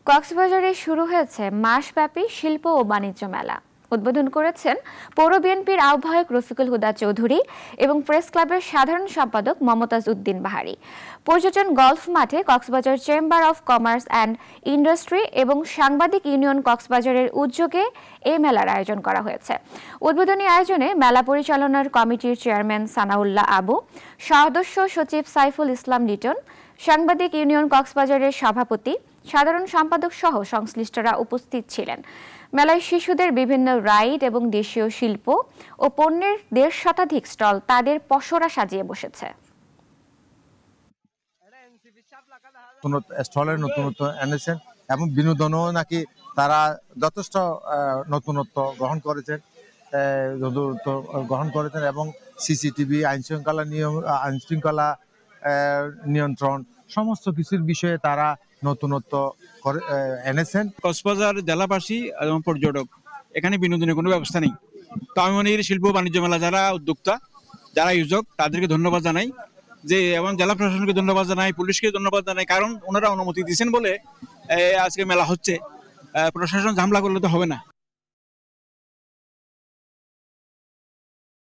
কক্সবাজারে শুরু হয়েছে মাসব্যাপী শিল্প ও বাণিজ্য মেলা। উদ্বোধন করেছেন পৌর বিএনপির আহ্বায়ক রফিকুল হুদা চৌধুরী এবং প্রেস ক্লাবের সাধারণ সম্পাদক মমতাজ উদ্দিন বাহারি। পর্যটন গলফ মাঠে Cox's Bazar chamber of commerce and industry এবং সাংবাদিক ইউনিয়ন কক্সবাজারের উদ্যোগে এই মেলার আয়োজন করা হয়েছে। উদ্বোধনী আয়োজনে মেলা পরিচালনার কমিটির চেয়ারম্যান সানাউল্লাহ আবু, সদস্য সচিব সাইফুল ইসলাম লিটন, সাংবাদিক ইউনিয়ন কক্সবাজারের সভাপতি, সাধারণ সম্পাদক সহ সংশ্লিষ্টরা উপস্থিত ছিলেন। মেলায় শিশুদের বিভিন্ন রাইড এবং দেশীয় শিল্প ও পণ্যের ১৫০ শতাধিক স্টল তাদের পসরা সাজিয়ে বসেছে। স্টলের নতুনত্ব এনেছেন এবং বিনোদনও নাকি তারা যথেষ্ট নতুনত্ব গ্রহণ করেছেন এবং সিসিটিভি আইনশৃঙ্খলা নিয়ন্ত্রণ সমস্ত কিছুর বিষয়ে তারা নতুনত্ব এনেছেন। কক্সবাজার জেলাবাসী এবং পর্যটক এখানে বিনোদনের কোনো ব্যবস্থা নেই। তো আমি মনে করি শিল্প বাণিজ্য মেলা যারা উদ্যোক্তা, যারা আয়োজক, তাদেরকে ধন্যবাদ জানাই এবং জেলা প্রশাসনকে ধন্যবাদ জানাই, পুলিশকে ধন্যবাদ জানাই, কারণ ওনারা অনুমতি দিয়েছেন বলে আজকে মেলা হচ্ছে। প্রশাসন ঝামেলা করলে তো হবে না।